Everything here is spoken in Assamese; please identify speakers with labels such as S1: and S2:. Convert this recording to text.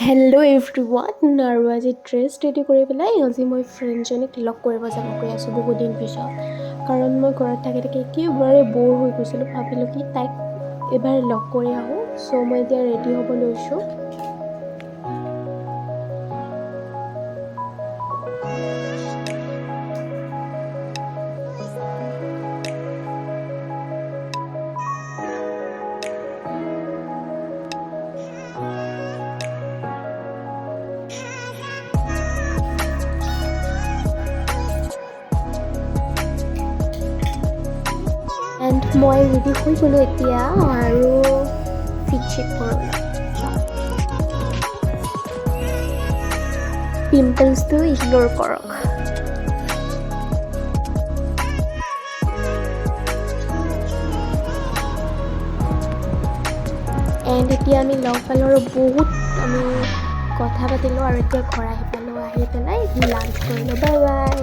S1: হেল্ল' এভৰিৱান আৰু আজি ড্ৰেছ ৰেডি কৰি পেলাই আজি মই ফ্ৰেণ্ডজনীক লগ কৰিব যাব গৈ আছোঁ বহুত দিন পিছত। কাৰণ মই ঘৰত থাকি থাকি একেবাৰে ব'ৰ হৈ গৈছিলোঁ, ভাবিলোঁ কি তাইক এবাৰ লগ কৰি আহোঁ। চ' মই এতিয়া ৰেডি হ'ব লৈছোঁ। এণ্ড মই ৰেডি হৈ গ'লোঁ এতিয়া আৰু ফিট চেক কৰোঁ। পিম্পলছটো ইগন'ৰ কৰক। এণ্ড এতিয়া আমি লগ পালোঁ আৰু বহুত আমি কথা পাতিলোঁ আৰু এতিয়া ঘৰ আহি পালোঁ, আহি পেলাই লাঞ্চ কৰিলোঁ। Bye bye.